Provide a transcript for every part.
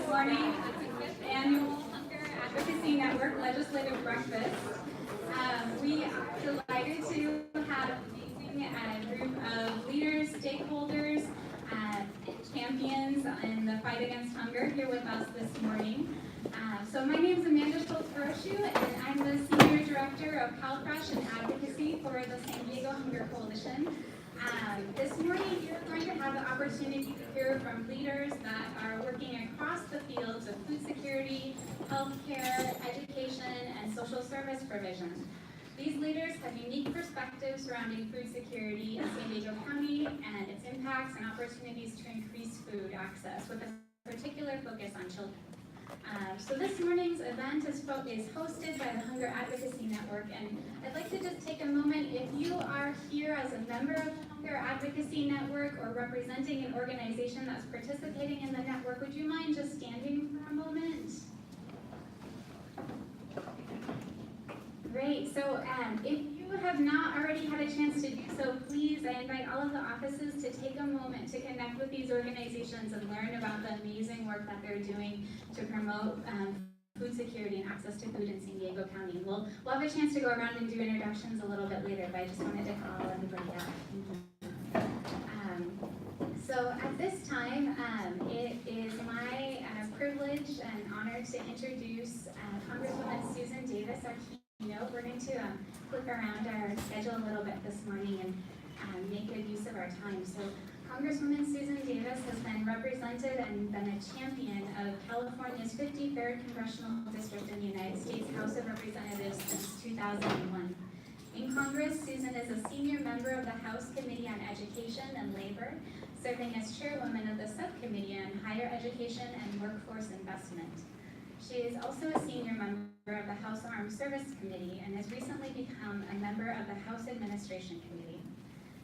this morning at the 5th Annual Hunger Advocacy Network Legislative Breakfast. We are delighted to have an amazing group of leaders, stakeholders, and champions in the fight against hunger here with us this morning. So my name is Amanda Schultz-Groshu, and I'm the Senior Director of CalFresh and Advocacy for the San Diego Hunger Coalition. This morning, you're going to have the opportunity to hear from leaders that are working across the fields of food security, healthcare, education, and social service provision. These leaders have unique perspectives surrounding food security in San Diego County and its impacts and opportunities to increase food access with a particular focus on children. So this morning's event is hosted by the Hunger Advocacy Network, and I'd like to just take a moment. If you are here as a member of the Hunger Advocacy Network or representing an organization that's participating in the network, would you mind just standing for a moment? Great. So if you have not already had a chance to do so, please, I invite all of the offices to take a moment to connect with these organizations and learn about the amazing work that they're doing to promote food security and access to food in San Diego County. We'll have a chance to go around and do introductions a little bit later, but I just wanted to call everybody out. So at this time, it is my privilege and honor to introduce Congresswoman Susan Davis, our keynote. We're going to flip around our schedule a little bit this morning and make good use of our time. So Congresswoman Susan Davis has been represented and been a champion of California's 53rd Congressional District in the United States House of Representatives since 2001. In Congress, Susan is a senior member of the House Committee on Education and Labor, serving as chairwoman of the Subcommittee on Higher Education and Workforce Investment. She is also a senior member of the House Armed Service Committee and has recently become a member of the House Administration Committee.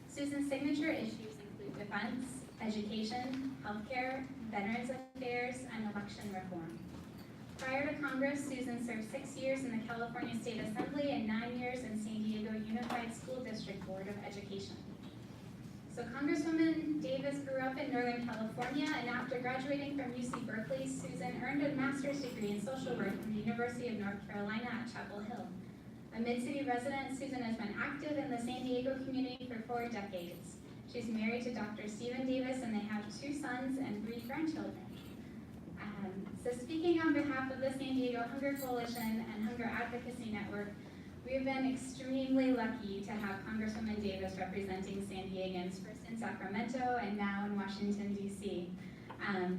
Susan's signature issues include defense, education, healthcare, veterans affairs, and election reform. Prior to Congress, Susan served 6 years in the California State Assembly and 9 years in San Diego Unified School District Board of Education. So Congresswoman Davis grew up in Northern California, and after graduating from UC Berkeley, Susan earned a master's degree in social work from the University of North Carolina at Chapel Hill. A Mid-City resident, Susan has been active in the San Diego community for 4 decades. She's married to Dr. Stephen Davis, and they have 2 sons and 3 grandchildren. So speaking on behalf of the San Diego Hunger Coalition and Hunger Advocacy Network, we have been extremely lucky to have Congresswoman Davis representing San Diegans, first in Sacramento and now in Washington, D.C.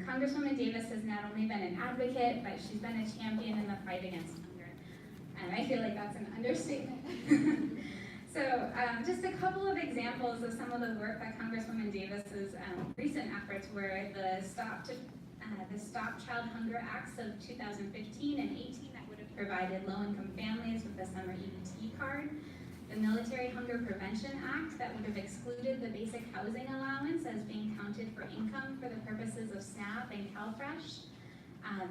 Congresswoman Davis has not only been an advocate, but she's been a champion in the fight against hunger. And I feel like that's an understatement. So just a couple of examples of some of the work that Congresswoman Davis's recent efforts were the Stop Child Hunger Acts of 2015 and 18 that would have provided low-income families with the summer EBT card, the Military Hunger Prevention Act that would have excluded the basic housing allowance as being counted for income for the purposes of SNAP and CalFresh.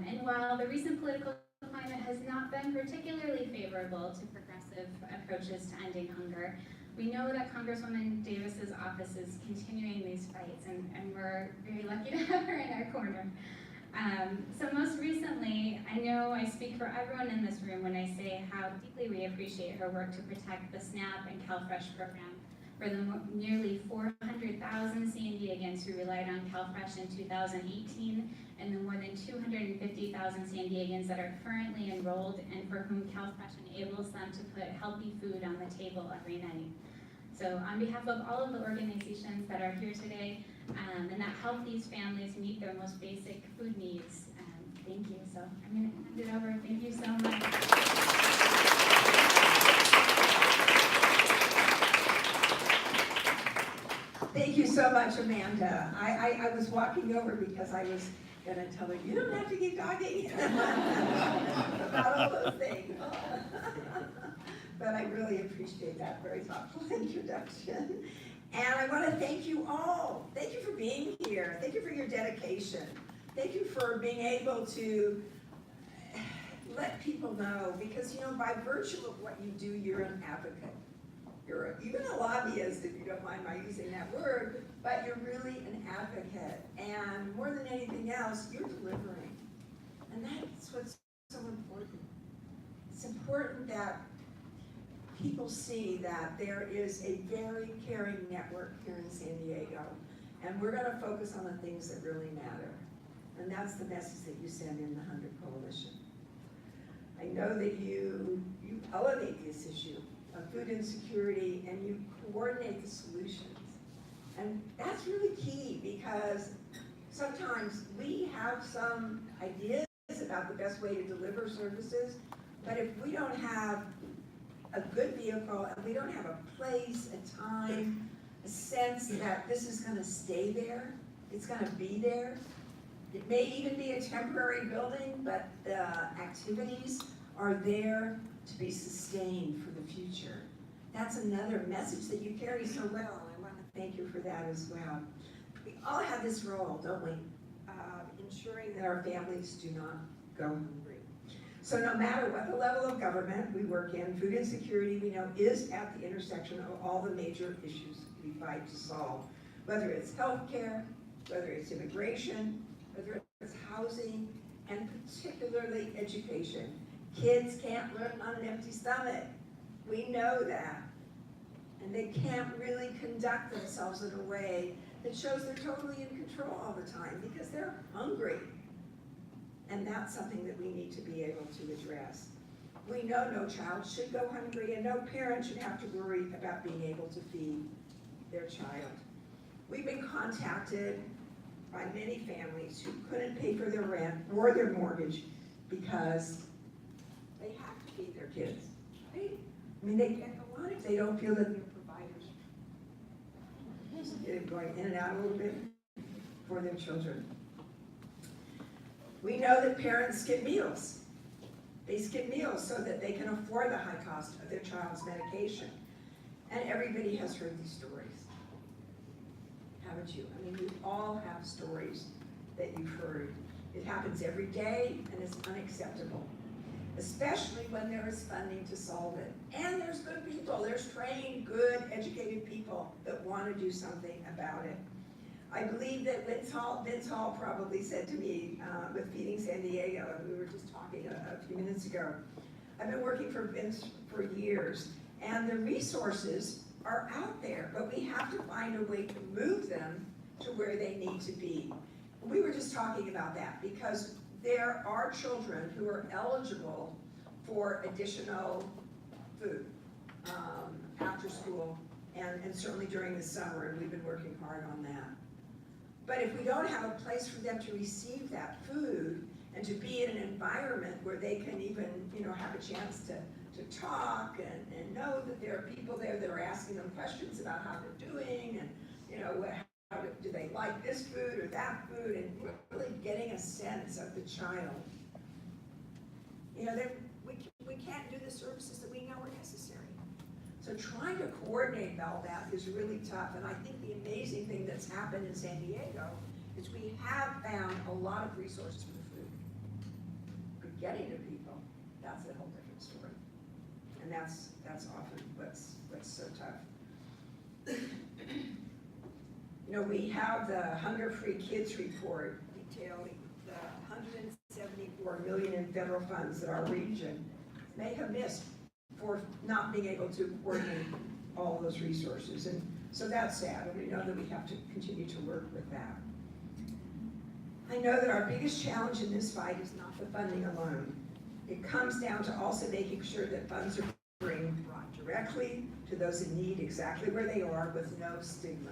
And while the recent political climate has not been particularly favorable to progressive approaches to ending hunger, we know that Congresswoman Davis's office is continuing these fights, and we're very lucky to have her in our corner. So most recently, I know I speak for everyone in this room when I say how deeply we appreciate her work to protect the SNAP and CalFresh program for the nearly 400,000 San Diegans who relied on CalFresh in 2018, and the more than 250,000 San Diegans that are currently enrolled and for whom CalFresh enables them to put healthy food on the table every night. So on behalf of all of the organizations that are here today and that help these families meet their most basic food needs, thank you. So I'm going to hand it over. Thank you so much. Thank you so much, Amanda. I was walking over because I was going to tell her, you don't have to keep talking about all those things. But I really appreciate that very thoughtful introduction. And I want to thank you all. Thank you for being here. Thank you for your dedication. Thank you for being able to let people know, because, you know, by virtue of what you do, you're an advocate. You're even a lobbyist, if you don't mind my using that word, but you're really an advocate. And more than anything else, you're delivering. And that's what's so important. It's important that people see that there is a very caring network here in San Diego, and we're going to focus on the things that really matter. And that's the message that you send in the Hunger Coalition. I know that you elevate this issue of food insecurity and you coordinate the solutions. And that's really key, because sometimes we have some ideas about the best way to deliver services, but if we don't have a good vehicle and we don't have a place, a time, a sense that this is going to stay there, it's going to be there. It may even be a temporary building, but the activities are there to be sustained for the future. That's another message that you carry so well, and I want to thank you for that as well. We all have this role, don't we? Ensuring that our families do not go hungry. So no matter what the level of government we work in, food insecurity, we know, is at the intersection of all the major issues we fight to solve. Whether it's healthcare, whether it's immigration, whether it's housing, and particularly education. Kids can't learn on an empty stomach. We know that. And they can't really conduct themselves in a way that shows they're totally in control all the time, because they're hungry. And that's something that we need to be able to address. We know no child should go hungry, and no parent should have to worry about being able to feed their child. We've been contacted by many families who couldn't pay for their rent or their mortgage because they have to feed their kids, right? I mean, they can't go on if they don't feel that they're providers. Just going in and out a little bit for their children. We know that parents skip meals. They skip meals so that they can afford the high cost of their child's medication. And everybody has heard these stories. Haven't you? I mean, we all have stories that you've heard. It happens every day, and it's unacceptable, especially when there is funding to solve it. And there's good people. There's trained, good, educated people that want to do something about it. I believe that Vince Hall probably said to me with Feeding San Diego, and we were just talking a few minutes ago, I've been working for Vince for years, and the resources are out there, but we have to find a way to move them to where they need to be. We were just talking about that because there are children who are eligible for additional food after school and certainly during the summer, and we've been working hard on that. But if we don't have a place for them to receive that food and to be in an environment where they can even, have a chance to talk and know that there are people there that are asking them questions about how they're doing and, how do they like this food or that food, and really getting a sense of the child. We can't do the services that we know are necessary. So trying to coordinate all that is really tough, and I think the amazing thing that's happened in San Diego is we have found a lot of resources for the food. But getting to people, that's a whole different story. And that's often what's so tough. We have the Hunger Free Kids report detailing the $174 million in federal funds that our region may have missed for not being able to coordinate all those resources. And so that's sad, and we know that we have to continue to work with that. I know that our biggest challenge in this fight is not the funding alone. It comes down to also making sure that funds are brought directly to those in need exactly where they are, with no stigma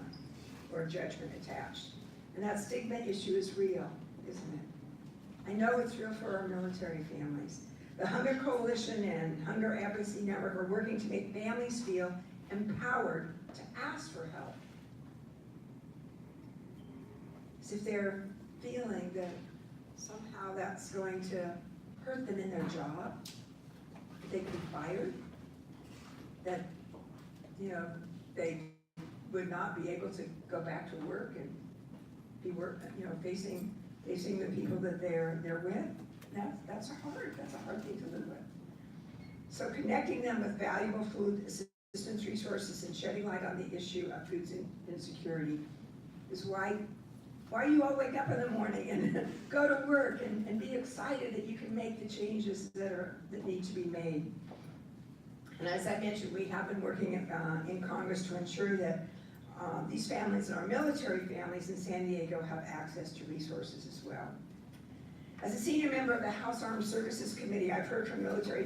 or judgment attached. And that stigma issue is real, isn't it? I know it's real for our military families. The Hunger Coalition and Hunger Advocacy Network are working to make families feel empowered to ask for help. As if they're feeling that somehow that's going to hurt them in their job, that they could be fired, that they would not be able to go back to work and be facing the people that they're with. That's a hard thing to live with. So connecting them with valuable food assistance resources and shedding light on the issue of food insecurity is why Why do you all wake up in the morning and go to work and be excited that you can make the changes that need to be made? And as I mentioned, we have been working in Congress to ensure that these families and our military families in San Diego have access to resources as well. As a senior member of the House Armed Services Committee, I've heard from military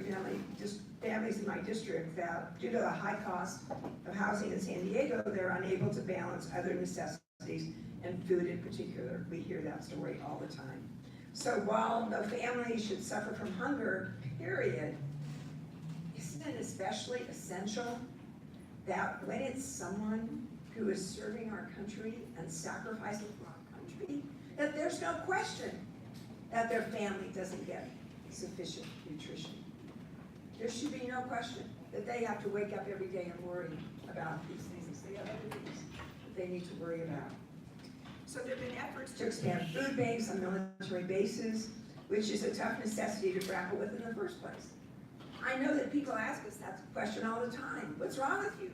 families in my district that due to the high cost of housing in San Diego, they're unable to balance other necessities, and food in particular. We hear that story all the time. So while no family should suffer from hunger, period, isn't it especially essential that when it's someone who is serving our country and sacrificing for our country, that there's no question that their family doesn't get sufficient nutrition. There should be no question that they have to wake up every day and worry about these things. They have other things that they need to worry about. So there have been efforts to expand food banks on military bases, which is a tough necessity to grapple with in the first place. I know that people ask us that question all the time. What's wrong with you?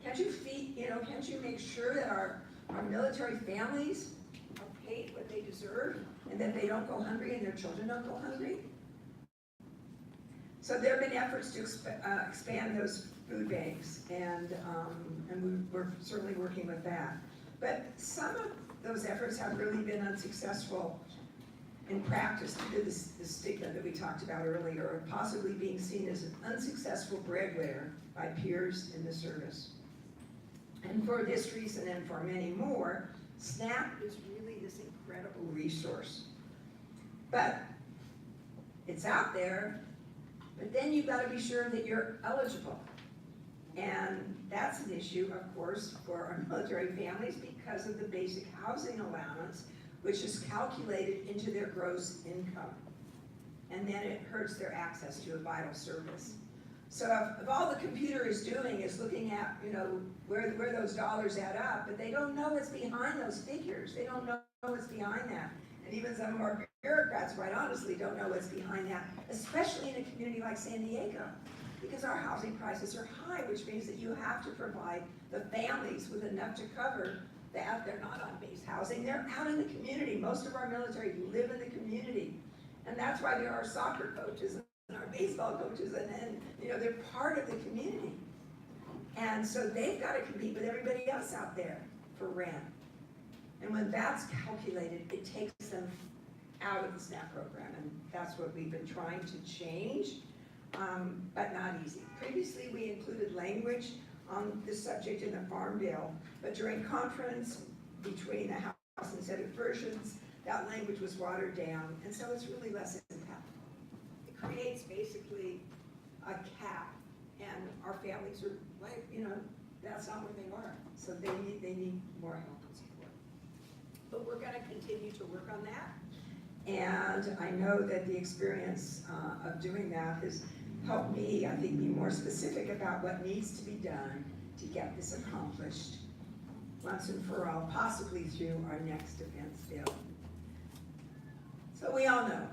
Can't you can't you make sure that our military families are paid what they deserve and that they don't go hungry and their children don't go hungry? So there have been efforts to expand those food banks, and we're certainly working with that. But some of those efforts have really been unsuccessful in practice due to the stigma that we talked about earlier, or possibly being seen as an unsuccessful breadwinner by peers in the service. And for this reason and for many more, SNAP is really this incredible resource. But it's out there, but then you've got to be sure that you're eligible. And that's an issue, of course, for our military families because of the basic housing allowance, which is calculated into their gross income. And then it hurts their access to a vital service. So if all the computer is doing is looking at, where those dollars add up, but they don't know what's behind those figures. They don't know what's behind that. And even some of our bureaucrats, quite honestly, don't know what's behind that, especially in a community like San Diego, because our housing prices are high, which means that you have to provide the families with enough to cover that. They're not on base housing, they're out in the community. Most of our military live in the community. And that's why there are soccer coaches and our baseball coaches, and they're part of the community. And so they've got to compete with everybody else out there for rent. And when that's calculated, it takes them out of the SNAP program, and that's what we've been trying to change, but not easy. Previously, we included language on this subject in the Farm Bill, but during conference between the House and Senate versions, that language was watered down, and so it's really less impactful. It creates basically a cap, and our families are like, that's not where they are, so they need more help and support. But we're going to continue to work on that. And I know that the experience of doing that has helped me, I think, be more specific about what needs to be done to get this accomplished once and for all, possibly through our next defense bill. So we all know,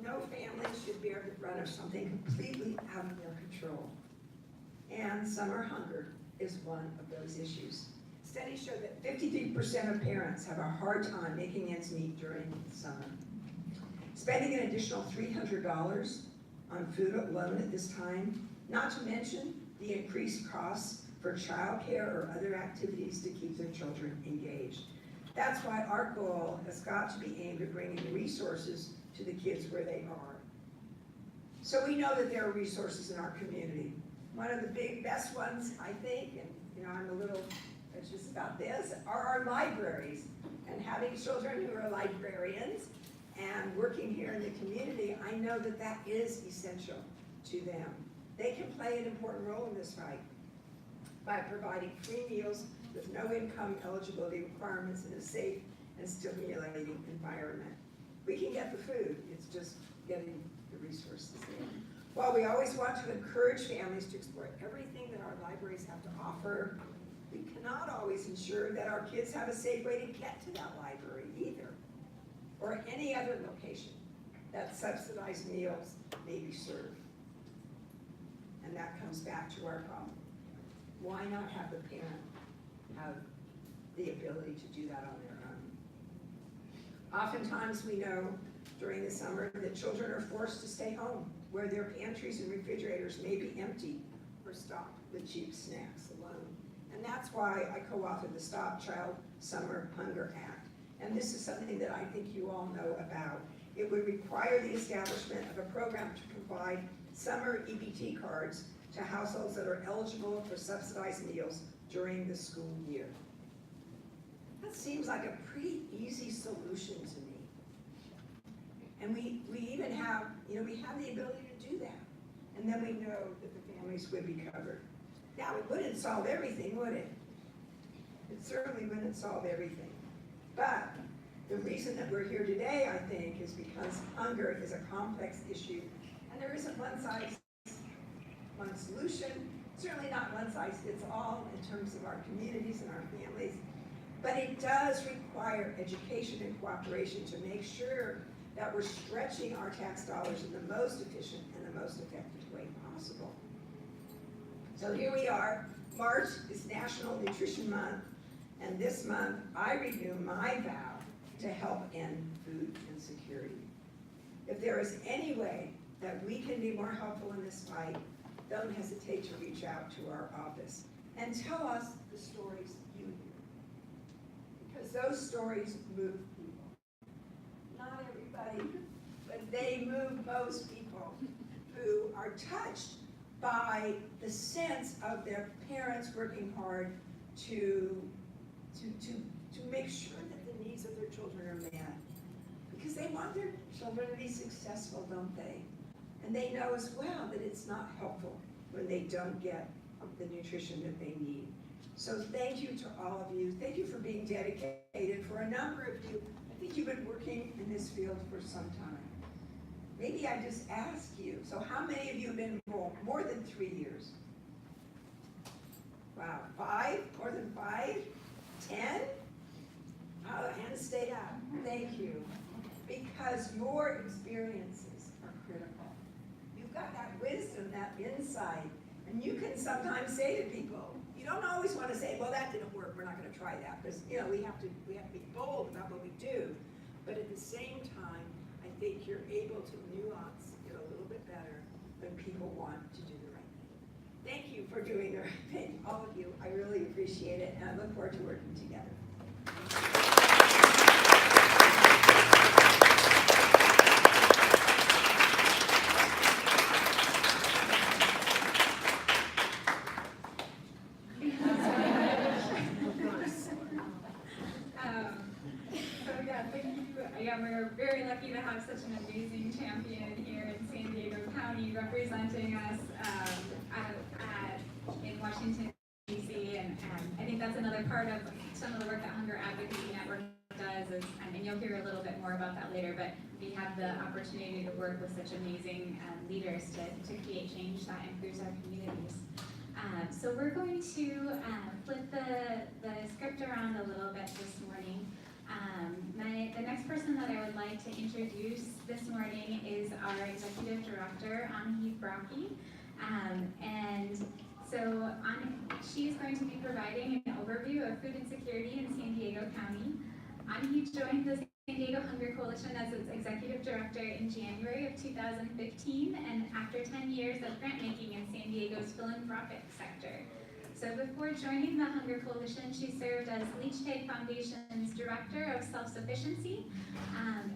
no family should bear the brunt of something completely out of their control. And summer hunger is one of those issues. Studies show that 53% of parents have a hard time making ends meet during the summer. Spending an additional $300 on food alone at this time, not to mention the increased costs for childcare or other activities to keep their children engaged. That's why our goal has got to be aimed at bringing resources to the kids where they are. So we know that there are resources in our community. One of the best ones, I think, and I'm a little anxious about this, are our libraries. And having children who are librarians and working here in the community, I know that that is essential to them. They can play an important role in this fight by providing free meals with no income eligibility requirements in a safe and stimulating environment. We can get the food, it's just getting the resources in. While we always want to encourage families to explore everything that our libraries have to offer, we cannot always ensure that our kids have a safe way to get to that library either, or any other location that subsidized meals may be served. And that comes back to our problem. Why not have the parent have the ability to do that on their own? Oftentimes we know during the summer that children are forced to stay home, where their pantries and refrigerators may be empty or stocked with cheap snacks alone. And that's why I co-authored the Stop Child Summer Hunger Act. And this is something that I think you all know about. It would require the establishment of a program to provide summer EBT cards to households that are eligible for subsidized meals during the school year. That seems like a pretty easy solution to me. And we even have, we have the ability to do that. And then we know that the families would be covered. Now, it wouldn't solve everything, would it? It certainly wouldn't solve everything. But the reason that we're here today, I think, is because hunger is a complex issue. And there isn't one size, one solution, certainly not one size fits all in terms of our communities and our families. But it does require education and cooperation to make sure that we're stretching our tax dollars in the most efficient and the most effective way possible. So here we are. March is National Nutrition Month, and this month I renew my vow to help end food insecurity. If there is any way that we can be more helpful in this fight, don't hesitate to reach out to our office and tell us the stories you hear. Because those stories move people. Not everybody, but they move most people who are touched by the sense of their parents working hard to make sure that the needs of their children are met. Because they want their children to be successful, don't they? And they know as well that it's not helpful when they don't get the nutrition that they need. So thank you to all of you. Thank you for being dedicated. For a number of you, I think you've been working in this field for some time. Maybe I just ask you, so how many of you have been involved? More than 3 years? Wow, 5? More than 5? 10? Oh, hands stay up. Thank you. Because your experiences are critical. You've got that wisdom, that insight, and you can sometimes say to people, you don't always want to say, well, that didn't work, we're not going to try that, because we have to be bold about what we do. But at the same time, I think you're able to nuance it a little bit better when people want to do the right thing. Thank you for doing the right thing, all of you. I really appreciate it, and I look forward to working together. We're very lucky to have such an amazing champion here in San Diego County representing us in Washington, D.C. And I think that's another part of some of the work that Hunger Advocacy Network does, and you'll hear a little bit more about that later, but we have the opportunity to work with such amazing leaders to create change that improves our communities. So we're going to flip the script around a little bit this morning. The next person that I would like to introduce this morning is our Executive Director, Anahid Brockie. And so she's going to be providing an overview of food insecurity in San Diego County. Anahid joined the San Diego Hunger Coalition as its Executive Director in January of 2015, and after 10 years of grant making in San Diego's philanthropic sector. So before joining the Hunger Coalition, she served as Leach Tag Foundation's Director of Self-Sufficiency,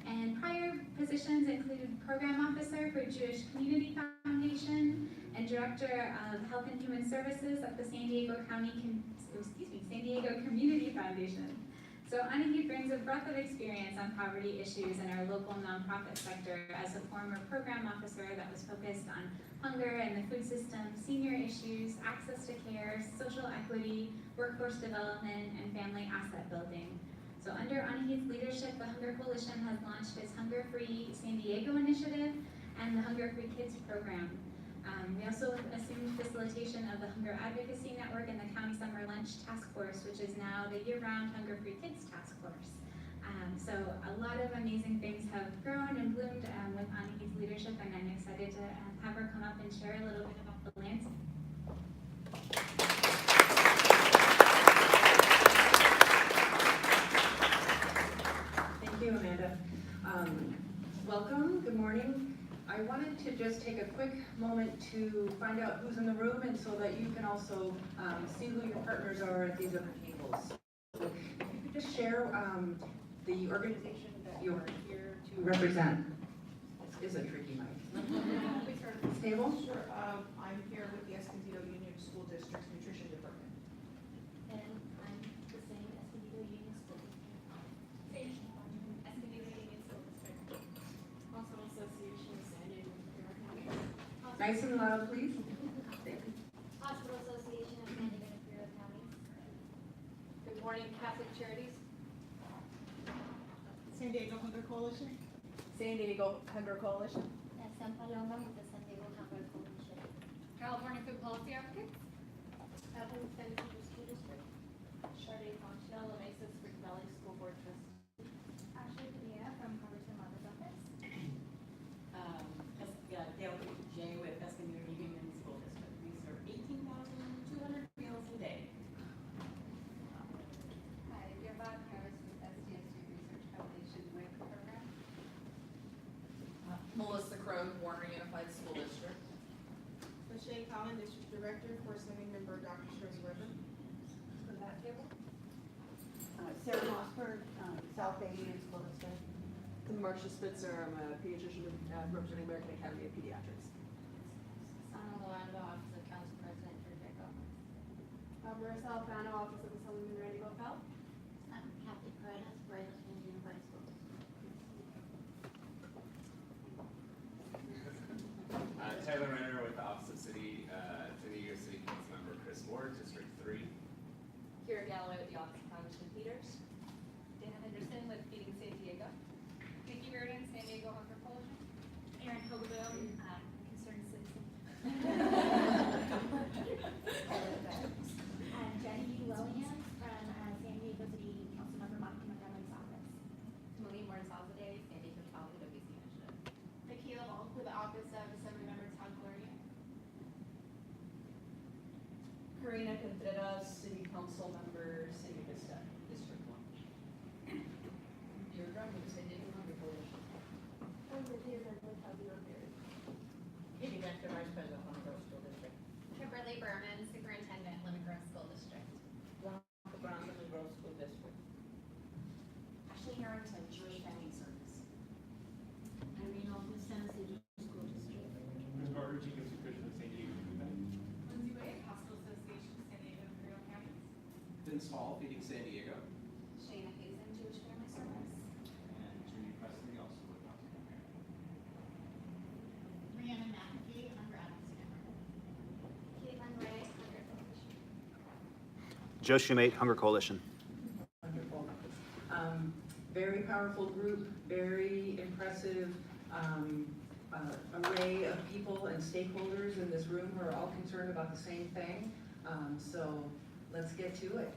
and prior positions included Program Officer for Jewish Community Foundation and Director of Health and Human Services at the San Diego Community Foundation. So Anahid brings a breadth of experience on poverty issues in our local nonprofit sector as a former program officer that was focused on hunger and the food system, senior issues, access to care, social equity, workforce development, and family asset building. So under Anahid's leadership, the Hunger Coalition has launched its Hunger Free San Diego initiative and the Hunger Free Kids program. We also assumed facilitation of the Hunger Advocacy Network and the County Summer Lunch Task Force, which is now the year-round Hunger Free Kids Task Force. So a lot of amazing things have grown and bloomed with Anahid's leadership, and I'm excited to have her come up and share a little bit about the landscape. Thank you, Amanda. Welcome, good morning. I wanted to just take a quick moment to find out who's in the room and so that you can also see who your partners are at these other tables. So if you could just share the organization that you are here to represent. This is a tricky mic. This table? Sure. I'm here with the Escondido Union School District's Nutrition Department. And I'm the same Escondido Union School District. Escondido Union School District. Hospital Association of San Diego Imperial County. Nice and loud, please. Hospital Association of San Diego Imperial Counties. Good morning, Catholic Charities. San Diego Hunger Coalition. San Diego Hunger Coalition. And San Paloma with the San Diego Hunger Coalition. California Food Policy Advocates. California San Diego School District. Sade Concha, La Mesa Spring Valley School Board Trustee. Ashley Padilla from Congresswoman Mother's Office. Dale J. with Escondido Union School District. We serve 18,200 meals a day. Hi, Dearbach Harris with SDSU Research Foundation WIC program. Melissa Crone, Warner Unified School District. Michelle Collin, District Director for Assembly Member Dr. Shirley Weber. For that table. Sarah Mossberg, South Bay Union School District. I'm Marsha Spitzer. I'm a pediatrician representing American Academy of Pediatrics. Sana Luanda, Office of Council President for JECO. Marissa Alfano, Office of Assemblyman Randy Gopel. I'm Kathy Paredes, Bryce Unified School District. Tyler Renner with the Office of San Diego City Council Member Chris Ward, District 3. Kira Galloway with the Office of Congressman Peters. Dana Henderson with Feeding San Diego. Vicki Reardon, San Diego Hunger Coalition. Erin Hogaboom, Concerned Citizen. And Jenny Williams from San Diego City Council Member Monica Montgomery's office. Malie Morzazadeh, San Diego Child WC Initiative. Tequila Volk with the Office of Assembly Member Todd Gloria. Karina Contreras, City Council Member, City Vista, District 1. Deirdre with the San Diego Hunger Coalition. Katie Blanca, Vice President, Lemon Grove School District. Kimberly Berman, Superintendent, Lemon Grove School District. Blanca Brown, Lemon Grove School District. Ashley Harrington, Jewish Family Service. Irene Olson, San Diego School District. Carter Jenkins, Christian San Diego. Lindsay Wade, Hospital Association of San Diego Imperial Counties. Vince Hall, Feeding San Diego. Shayna Hazen, Jewish Family Service. And Judy Presley, also with Mountain America. Rhiannon McAfee, Hunger Advocacy Network. Caitlin Ray, Hunger Coalition. Joe Shumate, Hunger Coalition. Wonderful. Very powerful group, very impressive array of people and stakeholders in this room who are all concerned about the same thing. So let's get to it.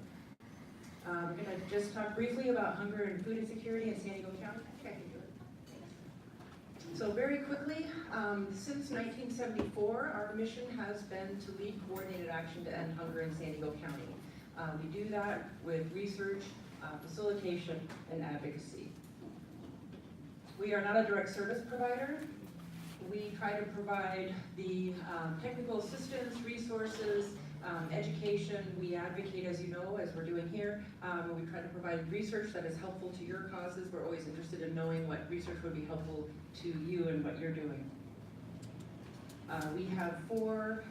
We're going to just talk briefly about hunger and food insecurity in San Diego County. Okay, I can do it. So very quickly, since 1974, our mission has been to lead coordinated action to end hunger in San Diego County. We do that with research, facilitation, and advocacy. We are not a direct service provider. We try to provide the technical assistance, resources, education. We advocate, as you know, as we're doing here. We try to provide research that is helpful to your causes. We're always interested in knowing what research would be helpful to you and what you're doing. We have 4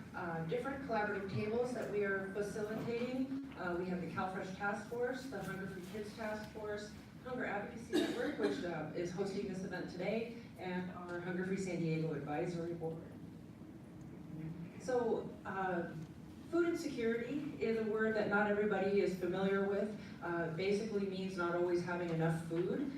different collaborative tables that we are facilitating. We have the CalFresh Task Force, the Hunger for Kids Task Force, Hunger Advocacy Network, which is hosting this event today, and our Hunger Free San Diego Advisory Board. So, food insecurity is a word that not everybody is familiar with. Basically means not always having enough food.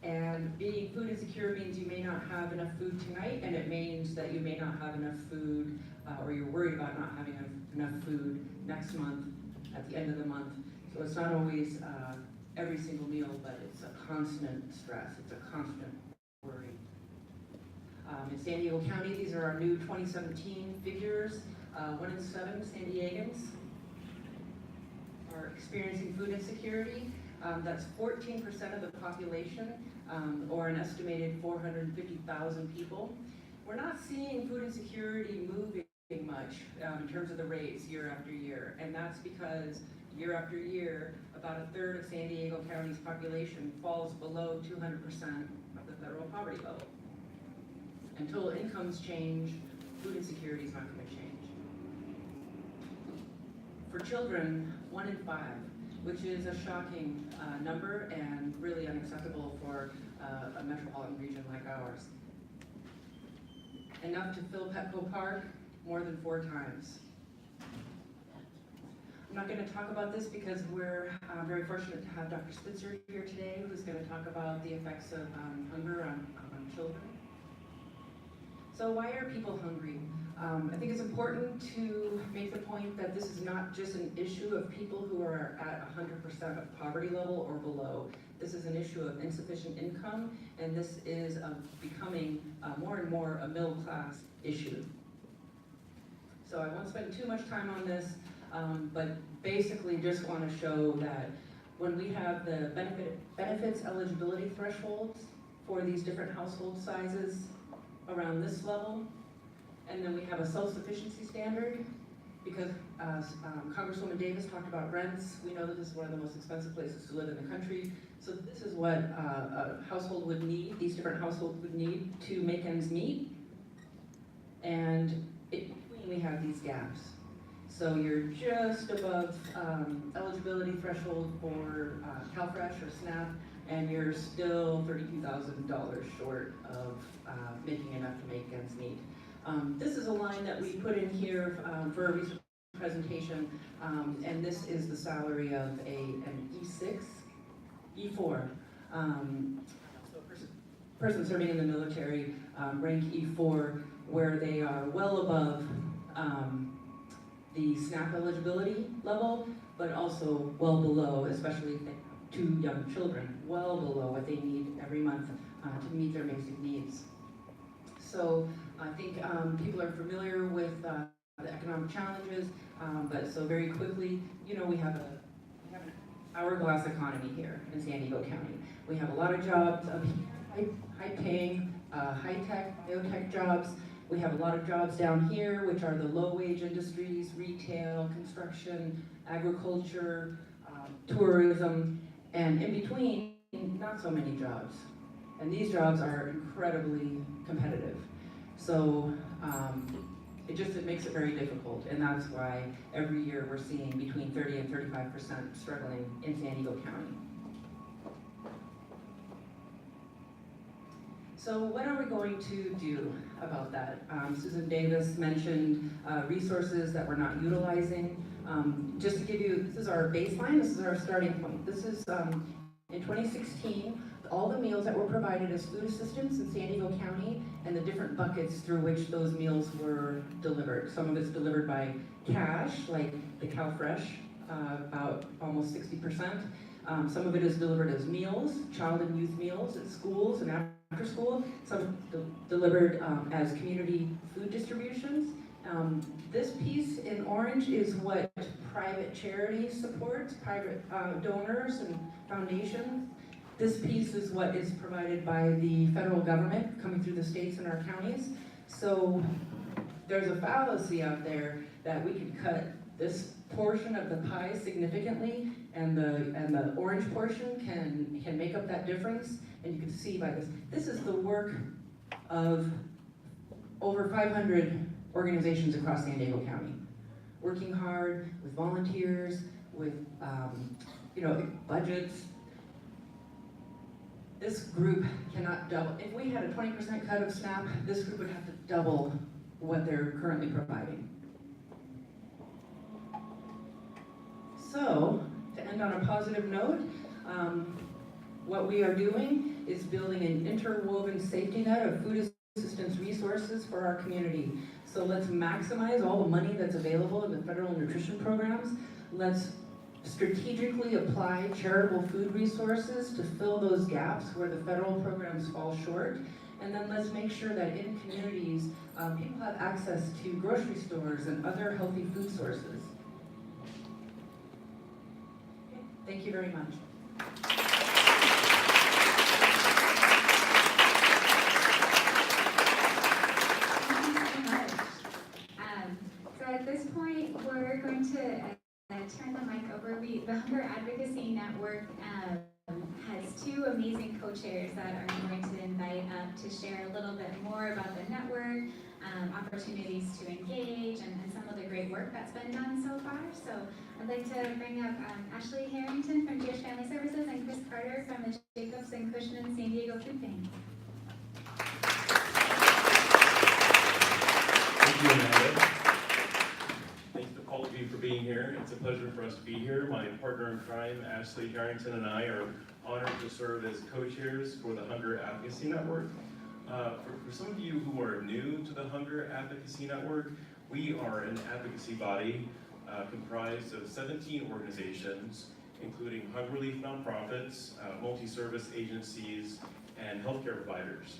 And being food insecure means you may not have enough food tonight, and it means that you may not have enough food, or you're worried about not having enough food next month, at the end of the month. So it's not always every single meal, but it's a constant stress, it's a constant worry. In San Diego County, these are our new 2017 figures. 1 in 7 San Diegans are experiencing food insecurity. That's 14% of the population. or an estimated 450,000 people. We're not seeing food insecurity moving much in terms of the rates year after year, and that's because year after year, about a third of San Diego County's population falls below 200% of the federal poverty level. Until incomes change, food insecurity is not going to change. For children, 1 in 5, which is a shocking number and really unacceptable for a metropolitan region like ours. Enough to fill Petco Park more than 4 times. I'm not going to talk about this because we're very fortunate to have Dr. Spitzer here today, who's going to talk about the effects of hunger on children. So why are people hungry? I think it's important to make the point that this is not just an issue of people who are at 100% of poverty level or below. This is an issue of insufficient income, and this is becoming more and more a middle class issue. So I won't spend too much time on this, but basically just want to show that when we have the benefits eligibility thresholds for these different household sizes around this level, and then we have a self-sufficiency standard, because Congresswoman Davis talked about rents. We know that this is one of the most expensive places to live in the country. So this is what a household would need, these different households would need to make ends meet. And in between we have these gaps. So you're just above eligibility threshold for CalFresh or SNAP, and you're still $32,000 short of making enough to make ends meet. This is a line that we put in here for a recent presentation, and this is the salary of an E6, E4. So a person serving in the military, rank E4, where they are well above the SNAP eligibility level, but also well below, especially if they have 2 young children, well below what they need every month to meet their basic needs. So I think people are familiar with the economic challenges, but so very quickly, you know, we have an hourglass economy here in San Diego County. We have a lot of jobs, high-paying, high-tech, biotech jobs. We have a lot of jobs down here, which are the low-wage industries, retail, construction, agriculture, tourism, and in between, not so many jobs. And these jobs are incredibly competitive. So it makes it very difficult, and that's why every year we're seeing between 30 and 35% struggling in San Diego County. So what are we going to do about that? Susan Davis mentioned resources that we're not utilizing. Just to give you, this is our baseline, this is our starting point. This is in 2016, all the meals that were provided as food assistance in San Diego County and the different buckets through which those meals were delivered. Some of it's delivered by cash, like the CalFresh, about almost 60%. Some of it is delivered as meals, child and youth meals at schools and after school. Some delivered as community food distributions. This piece in orange is what private charities support, private donors and foundations. This piece is what is provided by the federal government coming through the states and our counties. So there's a fallacy out there that we can cut this portion of the pie significantly, and the orange portion can make up that difference. And you can see by this. This is the work of over 500 organizations across San Diego County, working hard with volunteers, with budgets. This group cannot double. If we had a 20% cut of SNAP, this group would have to double what they're currently providing. So, to end on a positive note, what we are doing is building an interwoven safety net of food assistance resources for our community. So let's maximize all the money that's available in the federal nutrition programs. Let's strategically apply charitable food resources to fill those gaps where the federal programs fall short. And then let's make sure that in communities, people have access to grocery stores and other healthy food sources. Okay, thank you very much. share a little bit more about the network, opportunities to engage, and some of the great work that's been done so far. So I'd like to bring up Ashley Harrington from Jewish Family Services and Chris Carter from the Jacobs and Cushman San Diego Food Bank. Thank you, Amanda. Thanks to all of you for being here. It's a pleasure for us to be here. My partner in crime, Ashley Harrington, and I are honored to serve as co-chairs for the Hunger Advocacy Network. For some of you who are new to the Hunger Advocacy Network, we are an advocacy body comprised of 17 organizations, including hunger relief nonprofits, multi-service agencies, and healthcare providers.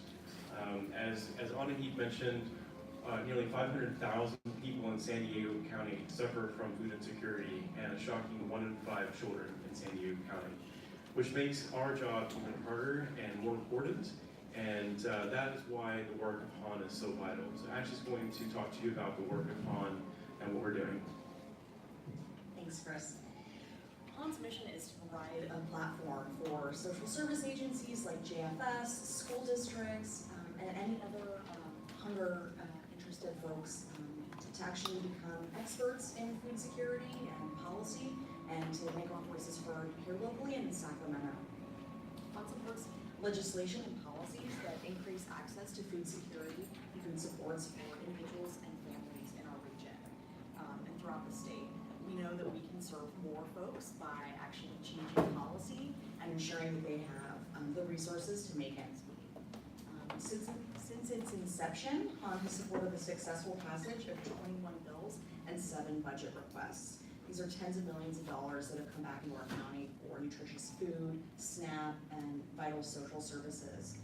As Anahit mentioned, nearly 500,000 people in San Diego County suffer from food insecurity, and a shocking 1 in 5 children in San Diego County, which makes our job even harder and more important. And that is why the work of HAN is so vital. So Ashley's going to talk to you about the work of HAN and what we're doing. Thanks, Chris. HAN's mission is to provide a platform for social service agencies like JFS, school districts, and any other hunger interested folks to actually become experts in food security and policy, and to make our voices heard here locally and in Sacramento. HAN supports legislation and policies that increase access to food security and food supports for individuals and families in our region and throughout the state. We know that we can serve more folks by actually changing policy and ensuring that they have the resources to make ends meet. Since its inception, HAN has supported the successful passage of 21 bills and 7 budget requests. These are tens of millions of dollars that have come back into our county for nutritious food, SNAP, and vital social services.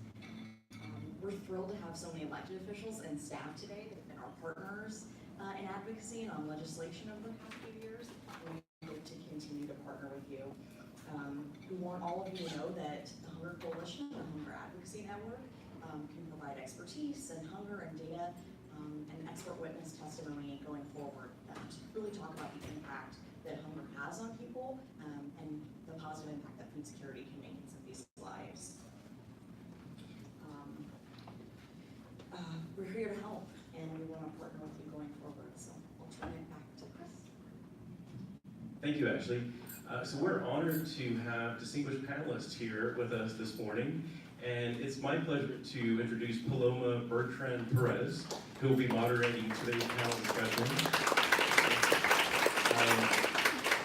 We're thrilled to have so many elected officials and staff today that have been our partners in advocacy and on legislation over the past few years. We hope to continue to partner with you. We want all of you to know that the Hunger Coalition, the Hunger Advocacy Network, can provide expertise and hunger and data and expert witness testimony going forward to really talk about the impact that hunger has on people and the positive impact that food security can make in some of these lives. We're here to help, and we want to partner with you going forward. So I'll turn it back to Chris. Thank you, Ashley. So we're honored to have distinguished panelists here with us this morning. And it's my pleasure to introduce Paloma Bertrand Perez, who will be moderating today's panel discussion.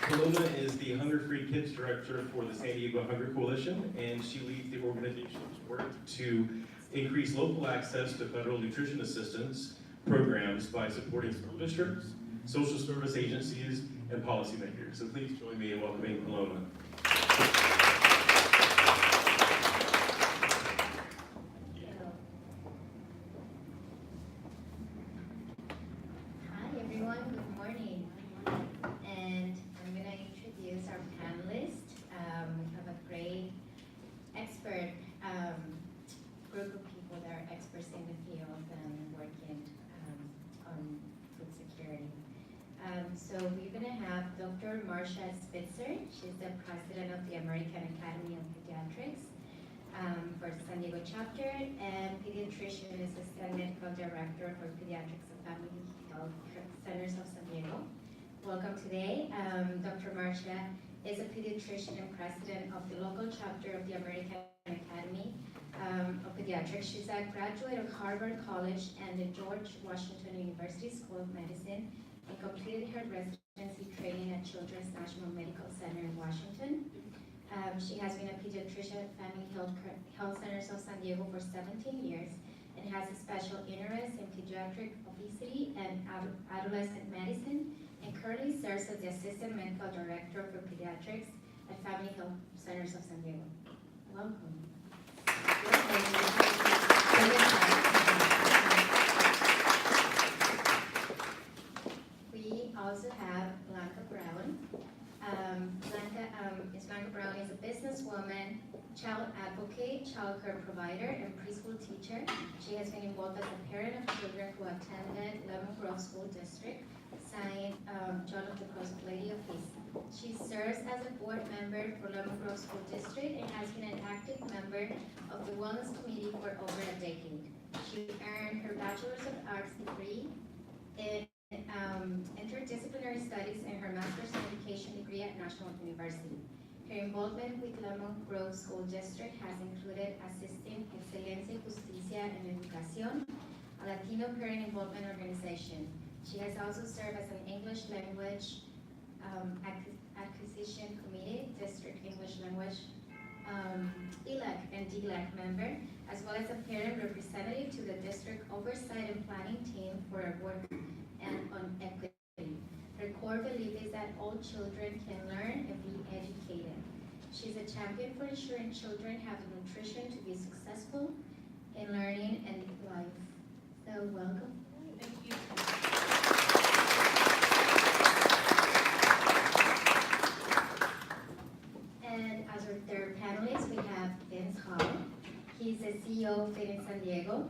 Paloma is the Hunger Free Kids Director for the San Diego Hunger Coalition, and she leads the organization's work to increase local access to federal nutrition assistance programs by supporting school districts, social service agencies, and policymakers. So please join me in welcoming Paloma. Group of people that are experts in the field and working on food security. So we're going to have Dr. Marsha Spitzer. She's the president of the American Academy of Pediatrics for San Diego chapter, and pediatrician is assistant medical director for Pediatrics and Family Health Centers of San Diego. Welcome today. Dr. Marsha is a pediatrician and president of the local chapter of the American Academy of Pediatrics. She's a graduate of Harvard College and the George Washington University School of Medicine, and completed her residency training at Children's National Medical Center in Washington. She has been a pediatrician at Family Health Centers of San Diego for 17 years and has a special interest in pediatric obesity and adolescent medicine, and currently serves as the assistant medical director for pediatrics at Family Health Centers of San Diego. Welcome. We also have Blanca Brown. Blanca Brown is a businesswoman, child advocate, child care provider, and preschool teacher. She has been involved as a parent of children who attended Lemon Grove School District, signed John of the Cross Lady of Peace. She serves as a board member for Lemon Grove School District and has been an active member of the Wellness Committee for over a decade. Bachelor's of Arts degree in interdisciplinary studies and her Master's in Education degree at National University. Her involvement with Lemon Grove School District has included assisting Excelencia y Justicia en Educación, a Latino parent involvement organization. She has also served as an English language acquisition committee, district English language ELAC and DLAC member, as well as a parent representative to the district oversight and planning team for her work and on equity. Her core belief is that all children can learn and be educated. She's a champion for ensuring children have the nutrition to be successful in learning and life. So welcome. Thank you. And as our third panelist, we have Vince Hall. He's the CEO of Feed in San Diego,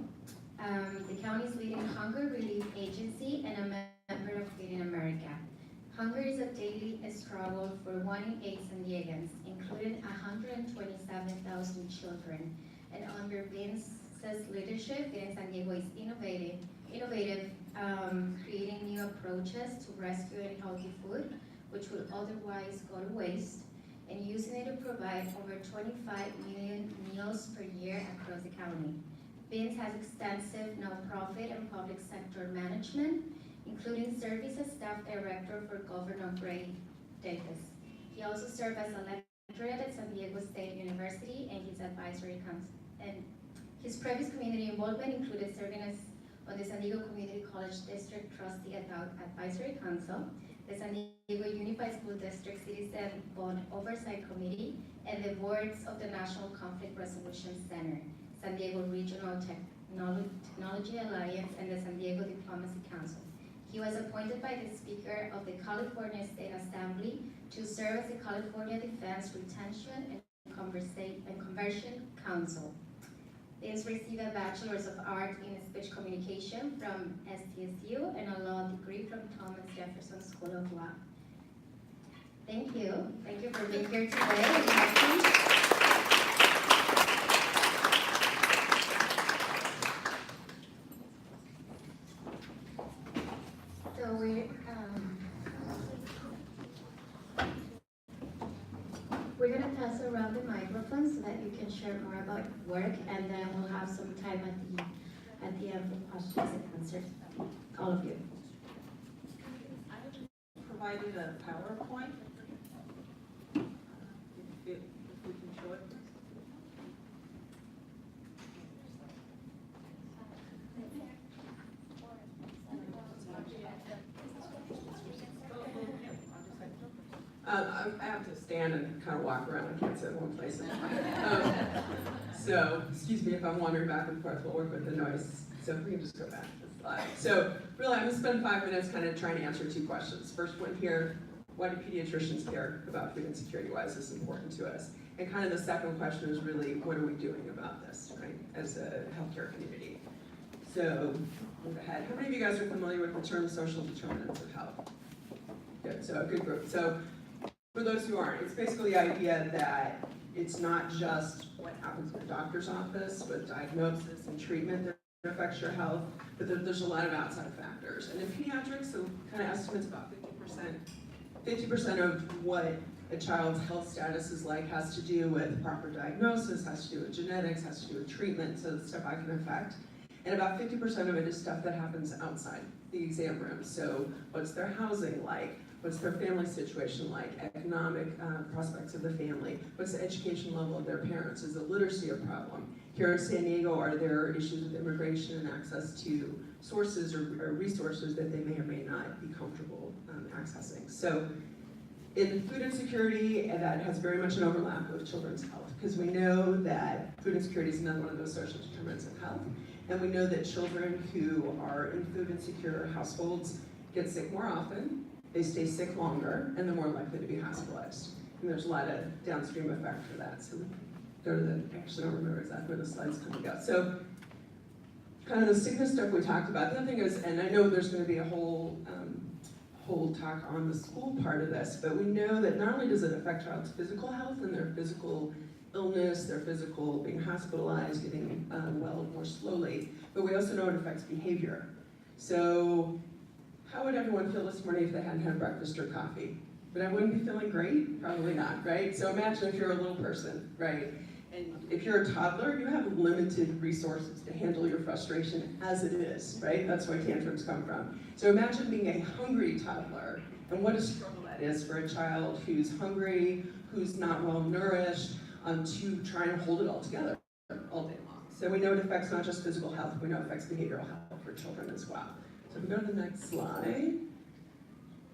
the county's leading hunger relief agency and a member of Feed in America. Hunger is a daily struggle for 1 in 8 San Diegans, including 127,000 children. And under Vince's leadership, Feed in San Diego is innovative, creating new approaches to rescuing healthy food, which would otherwise go to waste, and using it to provide over 25 million meals per year across the county. Vince has extensive nonprofit and public sector management, including service as staff director for Governor Gray Davis. He also served as a lecturer at San Diego State University and his advisory council. And his previous community involvement included serving as on the San Diego Community College District Trustee Advisory Council, the San Diego Unified School District Citizen Bond Oversight Committee, and the boards of the National Conflict Resolution Center, San Diego Regional Technology Alliance, and the San Diego Diplomacy Council. He was appointed by the Speaker of the California State Assembly to serve as the California Defense Retention and Conversion Council. He has received a Bachelor's of Art in Speech Communication from SDSU and a law degree from Thomas Jefferson School of Law. Thank you. Thank you for being here today. So we're going to pass around the microphone so that you can share more about work, and then we'll have some time at the end for questions and answers. All of you. I provided a PowerPoint. If we can show it. I have to stand and kind of walk around. I can't sit in one place. So, excuse me if I'm wandering back and forth. We'll work with the noise. So if we can just go back to the slide. So really, I'm going to spend 5 minutes kind of trying to answer 2 questions. First one here, why do pediatricians care about food insecurity? Why is this important to us? And kind of the second question is really, what are we doing about this, right, as a healthcare community? So, move ahead. How many of you guys are familiar with the term social determinants of health? Good, so a good group. So, for those who aren't, it's basically the idea that it's not just what happens in the doctor's office with diagnosis and treatment that affects your health, but there's a lot of outside factors. And in pediatrics, so kind of estimates about 50% of what a child's health status is like has to do with proper diagnosis, has to do with genetics, has to do with treatment, so the stuff I can affect. And about 50% of it is stuff that happens outside the exam room. So what's their housing like? What's their family situation like? Economic prospects of the family? What's the education level of their parents? Is the literacy a problem? Here in San Diego, are there issues with immigration and access to sources or resources that they may or may not be comfortable accessing? So in food insecurity, that has very much an overlap with children's health, because we know that food insecurity is another one of those social determinants of health. And we know that children who are in food insecure households get sick more often, they stay sick longer, and they're more likely to be hospitalized. And there's a lot of downstream effect for that. So go to the, actually I don't remember exactly where the slide's coming out. So kind of the sickness stuff we talked about. The other thing is, and I know there's going to be a whole talk on the school part of this, but we know that not only does it affect child's physical health and their physical illness, their physical being hospitalized, getting well more slowly, but we also know it affects behavior. So how would everyone feel this morning if they hadn't had breakfast or coffee? Would everyone be feeling great? Probably not, right? So imagine if you're a little person, right? And if you're a toddler, you have limited resources to handle your frustration as it is, right? That's where tantrums come from. So imagine being a hungry toddler and what a struggle that is for a child who's hungry, who's not well nourished, to try and hold it all together all day long. So we know it affects not just physical health, we know it affects behavioral health for children as well. So if we go to the next slide.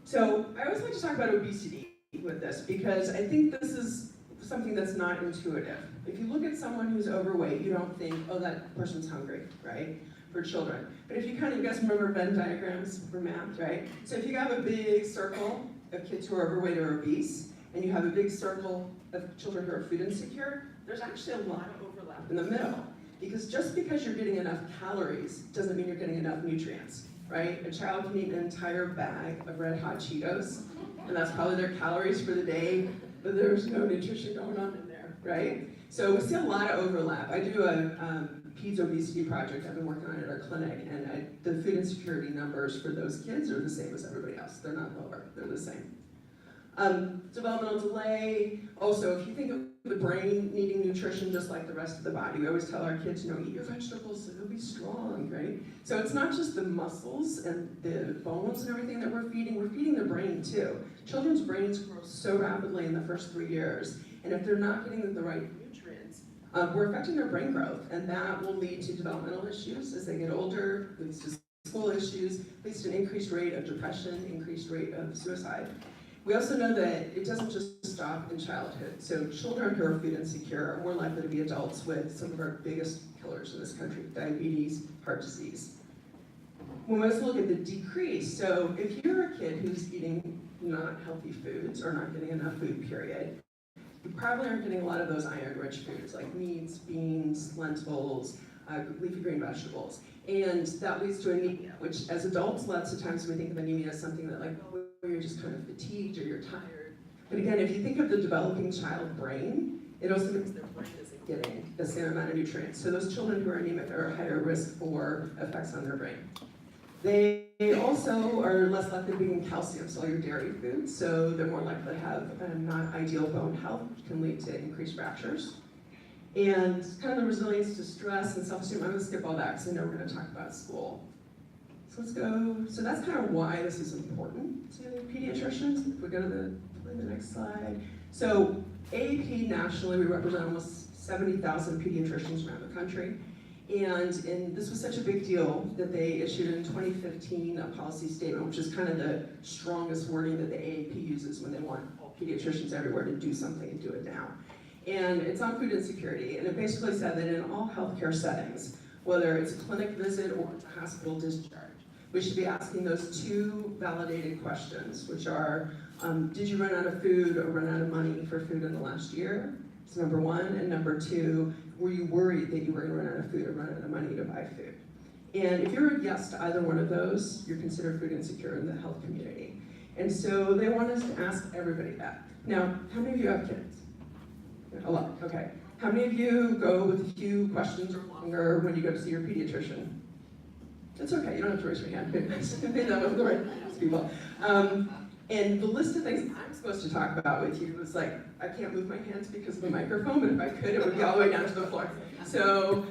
So I always like to talk about obesity with this because I think this is something that's not intuitive. If you look at someone who's overweight, you don't think, oh, that person's hungry, right? For children. But if you you guys remember Venn diagrams for math, right? So if you have a big circle of kids who are overweight or obese, and you have a big circle of children who are food insecure, there's actually a lot of overlap in the middle. Because just because you're getting enough calories doesn't mean you're getting enough nutrients, right? A child can eat an entire bag of Red Hot Cheetos, and that's probably their calories for the day, but there's no nutrition going on in there, right? So we see a lot of overlap. I do a peds obesity project I've been working on at our clinic, and the food insecurity numbers for those kids are the same as everybody else. They're not lower, they're the same. Developmental delay. Also, if you think of the brain needing nutrition just like the rest of the body, we always tell our kids, eat your vegetables so they'll be strong, right? So it's not just the muscles and the bones and everything that we're feeding the brain too. Children's brains grow so rapidly in the first 3 years, and if they're not getting the right nutrients, we're affecting their brain growth, and that will lead to developmental issues as they get older, leads to school issues, leads to an increased rate of depression, increased rate of suicide. We also know that it doesn't just stop in childhood. So children who are food insecure are more likely to be adults with some of our biggest killers in this country, diabetes, heart disease. When we also look at the decrease, so if you're a kid who's eating not healthy foods or not getting enough food, period, you probably aren't getting a lot of those iron-rich foods like meats, beans, lentils, leafy green vegetables. And that leads to anemia, which as adults, lots of times we think of anemia as something that where you're just kind of fatigued or you're tired. But again, if you think of the developing child brain, it also means their brain isn't getting the same amount of nutrients. So those children who are anemic are at higher risk for effects on their brain. They also are less likely to be in calcium, so all your dairy foods, so they're more likely to have not ideal bone health, which can lead to increased fractures. And kind of the resilience to stress and self-esteem. I'm going to skip all that because I know we're going to talk about school. So let's go. So that's kind of why this is important to pediatricians. If we go to the next slide. So AAP nationally, we represent almost 70,000 pediatricians around the country. And this was such a big deal that they issued in 2015 a policy statement, which is kind of the strongest wording that the AAP uses when they want all pediatricians everywhere to do something and do it now. And it's on food insecurity, and it basically said that in all healthcare settings, whether it's a clinic visit or it's a hospital discharge, we should be asking those two validated questions, which are, did you run out of food or run out of money for food in the last year? That's number one. And number two, were you worried that you were going to run out of food or run out of money to buy food? And if you're a yes to either one of those, you're considered food insecure in the health community. And so they want us to ask everybody that. Now, how many of you have kids? A lot, okay. How many of you go with a few questions or longer when you go to see your pediatrician? It's okay, you don't have to raise your hand. Maybe that was the right people. And the list of things I'm supposed to talk about with you is I can't move my hands because of the microphone, but if I could, it would be all the way down to the floor. So,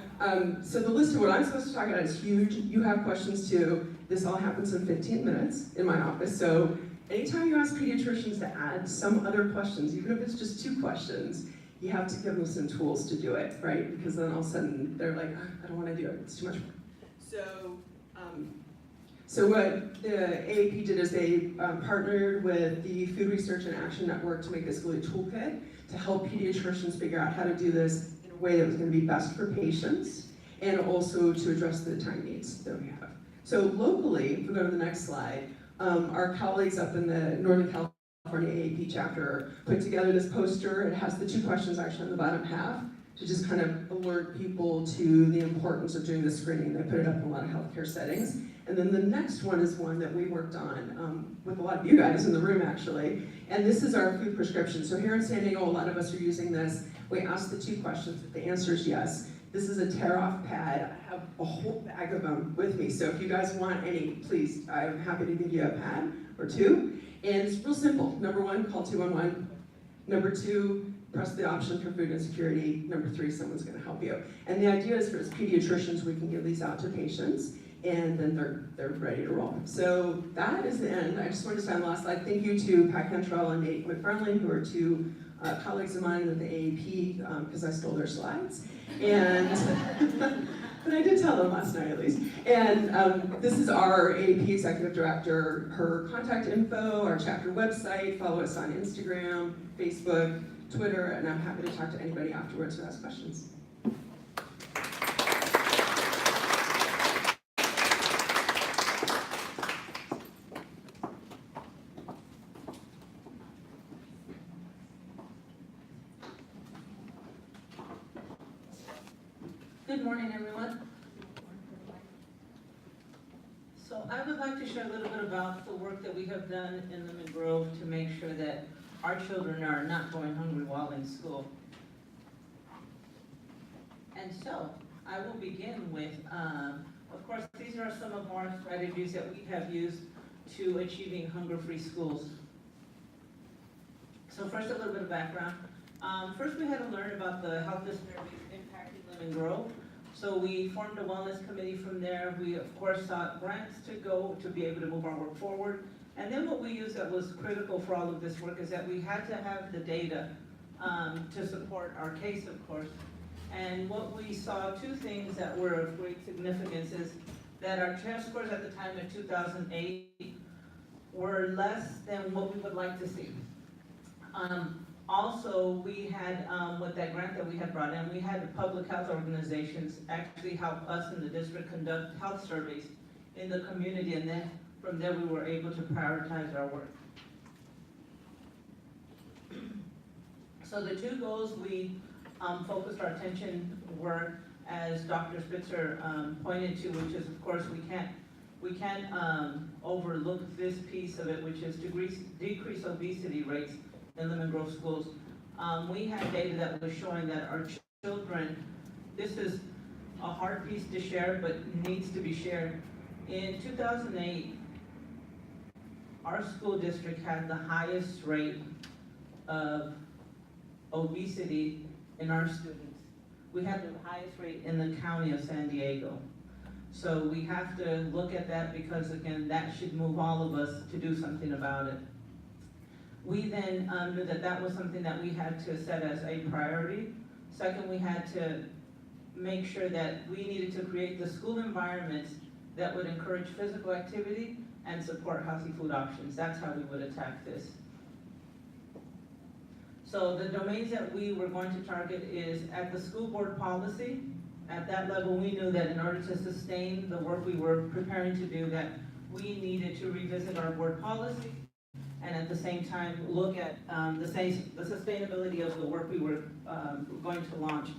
so the list of what I'm supposed to talk about is huge. You have questions too. This all happens in 15 minutes in my office. So anytime you ask pediatricians to add some other questions, even if it's just 2 questions, you have to give them some tools to do it, right? Because then all of a sudden they're like, I don't want to do it, it's too much work. So what the AAP did is they partnered with the Food Research and Action Network to make this really toolkit to help pediatricians figure out how to do this in a way that was going to be best for patients and also to address the time needs that we have. So locally, if we go to the next slide, our colleagues up in the Northern California AAP chapter put together this poster. It has the 2 questions actually on the bottom half to just kind of alert people to the importance of doing the screening. They put it up in a lot of healthcare settings. And then the next one is one that we worked on with a lot of you guys in the room actually. And this is our food prescription. So here in San Diego, a lot of us are using this. We ask the 2 questions. If the answer is yes, This is a tear-off pad. I have a whole bag of them with me, so if you guys want any, please, I'm happy to give you a pad or two. And it's real simple. Number 1, call 211. Number 2, press the option for food insecurity. Number 3, someone's gonna help you. And the idea is for as pediatricians, we can give these out to patients, and then they're ready to roll. So that is the end. I just wanted to say on the last slide, thank you to Pat Cantrell and Nate McFarlane, who are two colleagues of mine with the AAP, because I stole their slides. And, but I did tell them last night at least. And this is our AAP Executive Director, her contact info, our chapter website, follow us on Instagram, Facebook, Twitter, and I'm happy to talk to anybody afterwards who has questions. Good morning, everyone. So I would like to share a little bit about the work that we have done in Lemon Grove to make sure that our children are not going hungry while in school. And so I will begin with, of course, these are some of our strategies that we have used to achieving hunger-free schools. So first, a little bit of background. First, we had to learn about the health disparities impacting Lemon Grove. So we formed a wellness committee from there. We, of course, sought grants to go to be able to move our work forward. And then what we used that was critical for all of this work is that we had to have the data to support our case, of course. And what we saw, two things that were of great significance is that our test scores at the time in 2008 were less than what we would like to see. Also, we had, with that grant that we had brought in, we had the public health organizations actually help us in the district conduct health surveys in the community, and then from there we were able to prioritize our work. So the two goals we focused our attention were, as Dr. Spitzer pointed to, which is, of course, we can't overlook this piece of it, which is to decrease obesity rates in Lemon Grove schools. We had data that was showing that our children, this is a hard piece to share, but needs to be shared. In 2008, our school district had the highest rate of obesity in our students. We had the highest rate in the county of San Diego. So we have to look at that because, again, that should move all of us to do something about it. We then knew that that was something that we had to set as a priority. Second, we had to make sure that we needed to create the school environments that would encourage physical activity and support healthy food options. That's how we would attack this. So the domains that we were going to target is at the school board policy. At that level, we knew that in order to sustain the work we were preparing to do, that we needed to revisit our board policy, and at the same time look at the sustainability of the work we were going to launch.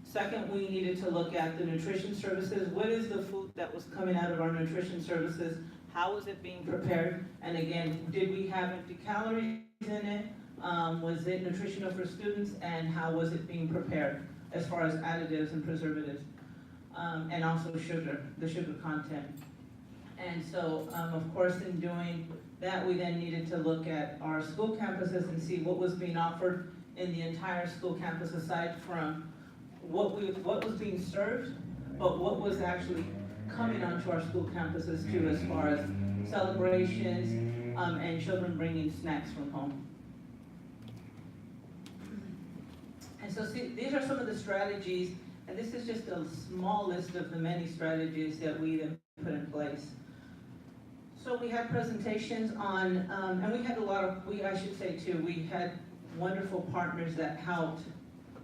Second, we needed to look at the nutrition services. What is the food that was coming out of our nutrition services? How was it being prepared? And again, did we have empty calories in it? Was it nutritional for students? And how was it being prepared as far as additives and preservatives? And also sugar, the sugar content. And so, of course, in doing that, we then needed to look at our school campuses and see what was being offered in the entire school campus, aside from what was being served, but what was actually coming onto our school campuses too, as far as celebrations and children bringing snacks from home. And so see, these are some of the strategies, and this is just a small list of the many strategies that we then put in place. So we had presentations on, and we had a lot of, I should say too, we had wonderful partners that helped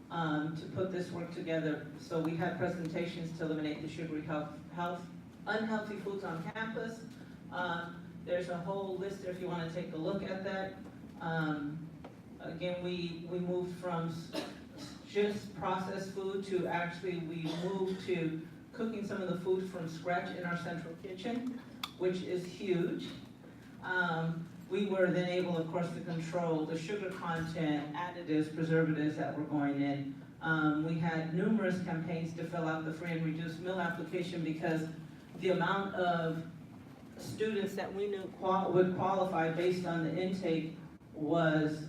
to put this work together. So we had presentations to eliminate the sugary unhealthy foods on campus. There's a whole list there if you want to take a look at that. Again, we moved from just processed food to actually we moved to cooking some of the food from scratch in our central kitchen, which is huge. We were then able, of course, to control the sugar content, additives, preservatives that were going in. We had numerous campaigns to fill out the free and reduced meal application because the amount of students that we knew would qualify based on the intake was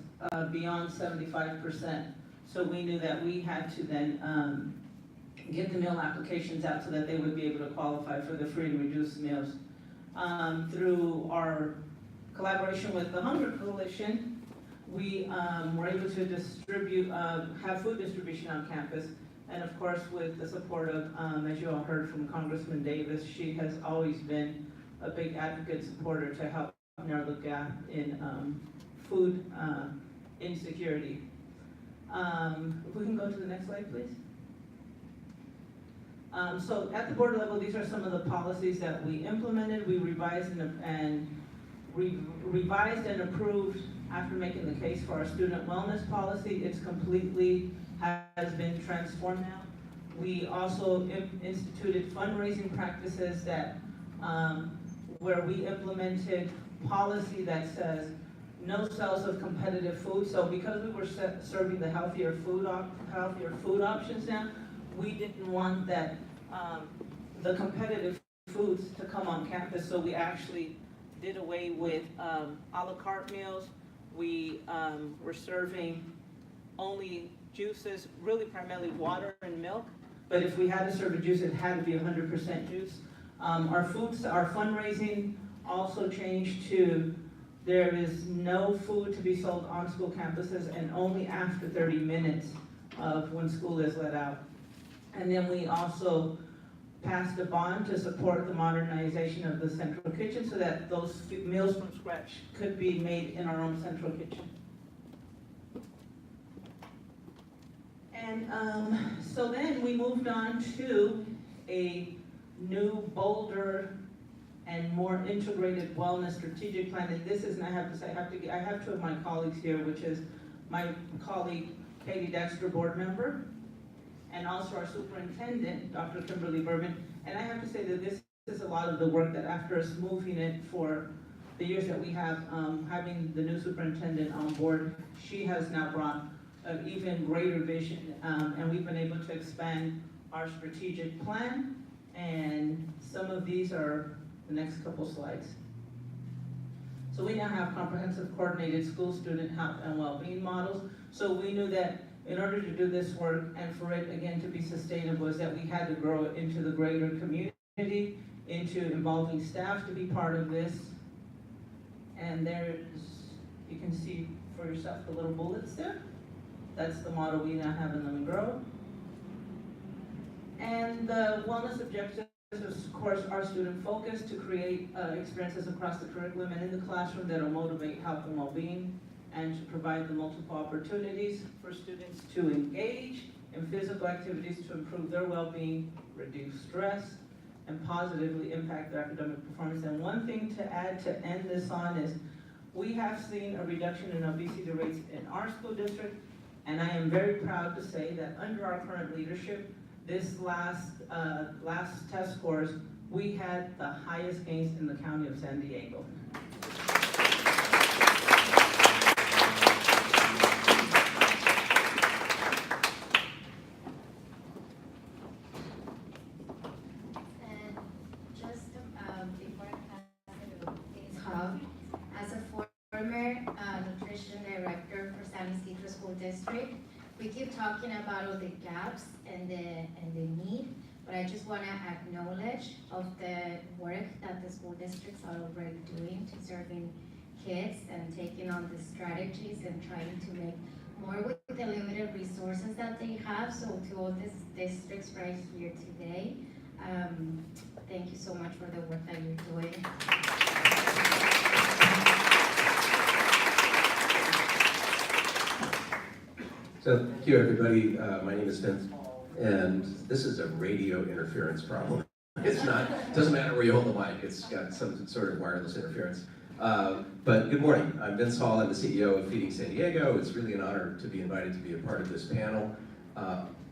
beyond 75%. So we knew that we had to then get the meal applications out so that they would be able to qualify for the free and reduced meals. Through our collaboration with the Hunger Coalition, we were able to distribute, have food distribution on campus. And of course, with the support of, as you all heard from Congresswoman Davis, she has always been a big advocate supporter to help narrow the gap in food insecurity. If we can go to the next slide, please. So at the board level, these are some of the policies that we implemented. We revised and approved after making the case for our student wellness policy. It's completely has been transformed now. We also instituted fundraising practices that where we implemented policy that says no sales of competitive food. So because we were serving the healthier food options now, we didn't want that the competitive foods to come on campus. So we actually did away with a la carte meals. We were serving only juices, really primarily water and milk. But if we had to serve a juice, it had to be 100% juice. Our fundraising also changed to there is no food to be sold on school campuses and only after 30 minutes of when school is let out. And then we also passed a bond to support the modernization of the central kitchen so that those meals from scratch could be made in our own central kitchen. And so then we moved on to a new, bolder, and more integrated wellness strategic plan. And this is, and I have to say, I have two of my colleagues here, which is my colleague, Pediatrics board member, and also our superintendent, Dr. Kimberly Bourbon. And I have to say that this is a lot of the work that after us moving it for the years that we have, having the new superintendent on board, she has now brought an even greater vision, and we've been able to expand our strategic plan. And some of these are the next couple slides. So we now have comprehensive coordinated school student health and well-being models. So we knew that in order to do this work and for it again to be sustainable is that we had to grow it into the greater community, into involving staff to be part of this. And there's, you can see for yourself the little bullets there. That's the model we now have in Let Me Grow. And the wellness objectives, of course, are student focused to create experiences across the curriculum and in the classroom that will motivate health and well-being, and to provide the multiple opportunities for students to engage in physical activities to improve their well-being, reduce stress, and positively impact their academic performance. And one thing to add to end this on is we have seen a reduction in obesity rates in our school district, and I am very proud to say that under our current leadership, this last test scores, we had the highest gains in the county of San Diego. And just before I pass things off, as a former nutrition director for San Isidro School District, we keep talking about all the gaps and the need, but I just want to acknowledge of the work that the school districts are already doing to serving kids and taking on the strategies and trying to make more with the limited resources that they have. So to all these districts right here today, thank you so much for the work that you're doing. So thank you, everybody. My name is Vince, and this is a radio interference problem. It's not, doesn't matter where you hold the mic, it's got some sort of wireless interference. But good morning, I'm Vince Hall, I'm the CEO of Feeding San Diego. It's really an honor to be invited to be a part of this panel.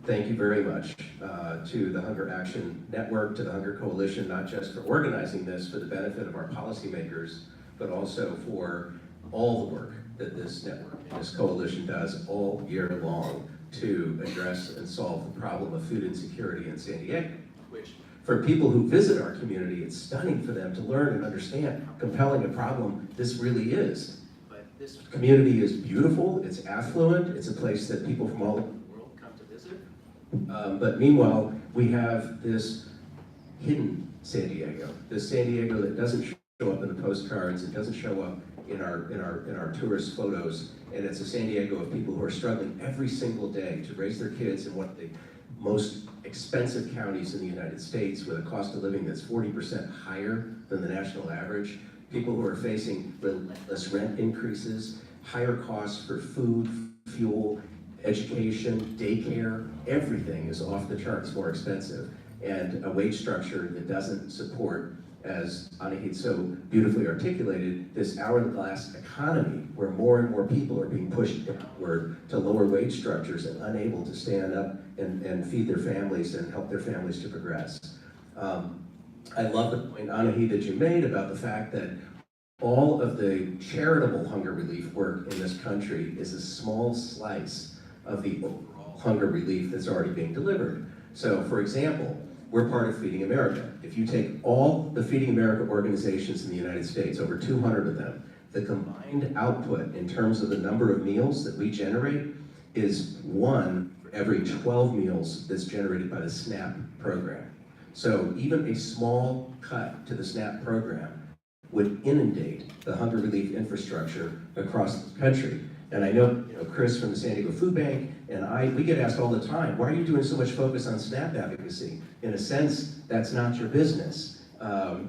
Thank you very much to the Hunger Action Network, to the Hunger Coalition, not just for organizing this for the benefit of our policymakers, but also for all the work that this network, this coalition does all year long to address and solve the problem of food insecurity in San Diego, which for people who visit our community, it's stunning for them to learn and understand how compelling a problem this really is. But this community is beautiful, it's affluent, it's a place that people from all over the world come to visit. But meanwhile, we have this hidden San Diego, this San Diego that doesn't show up in the postcards, it doesn't show up in our tourist photos, and it's a San Diego of people who are struggling every single day to raise their kids in one of the most expensive counties in the United States with a cost of living that's 40% higher than the national average, people who are facing relentless rent increases, higher costs for food, fuel, education, daycare, everything is off the charts more expensive, and a wage structure that doesn't support, as Anahit so beautifully articulated, this hourglass economy where more and more people are being pushed downward to lower wage structures and unable to stand up and feed their families and help their families to progress. I love the point, Anahit, that you made about the fact that all of the charitable hunger relief work in this country is a small slice of the overall hunger relief that's already being delivered. So, for example, we're part of Feeding America. If you take all the Feeding America organizations in the United States, over 200 of them, the combined output in terms of the number of meals that we generate is 1 for every 12 meals that's generated by the SNAP program. So even a small cut to the SNAP program would inundate the hunger relief infrastructure across the country. And I know, Chris from the San Diego Food Bank and we get asked all the time, why are you doing so much focus on SNAP advocacy? In a sense, that's not your business.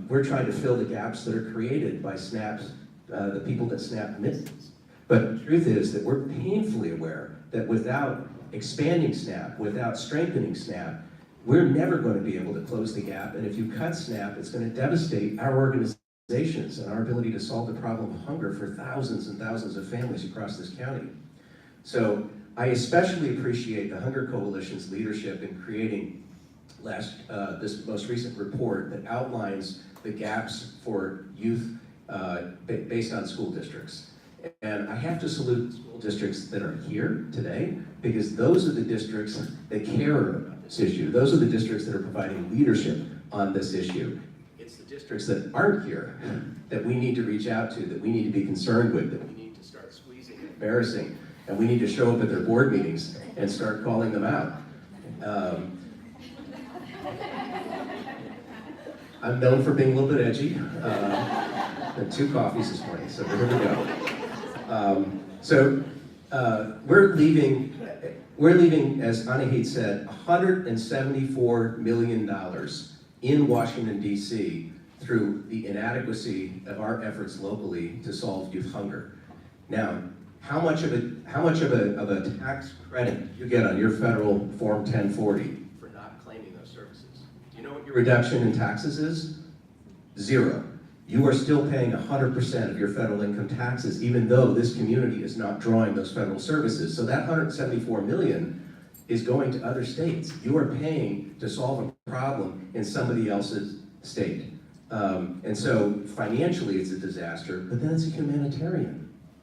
We're trying to fill the gaps that are created by SNAP's, the people that SNAP misses. But the truth is that we're painfully aware that without expanding SNAP, without strengthening SNAP, we're never going to be able to close the gap. And if you cut SNAP, it's going to devastate our organizations and our ability to solve the problem of hunger for thousands and thousands of families across this county. So I especially appreciate the Hunger Coalition's leadership in creating this most recent report that outlines the gaps for youth based on school districts. And I have to salute the school districts that are here today, because those are the districts that care about this issue. Those are the districts that are providing leadership on this issue. It's the districts that aren't here that we need to reach out to, that we need to be concerned with, that we need to start squeezing and embarrassing, and we need to show up at their board meetings and start calling them out. I'm known for being a little bit edgy. Had 2 coffees this morning, so here we go. We're leaving, as Anahit said, $174 million in Washington, D.C. through the inadequacy of our efforts locally to solve youth hunger. Now, how much of a tax credit do you get on your federal Form 1040 for not claiming those services? Do you know what your reduction in taxes is? 0. You are still paying 100% of your federal income taxes, even though this community is not drawing those federal services. So that $174 million is going to other states. You are paying to solve a problem in somebody else's state. And so financially it's a disaster, but then it's a humanitarian.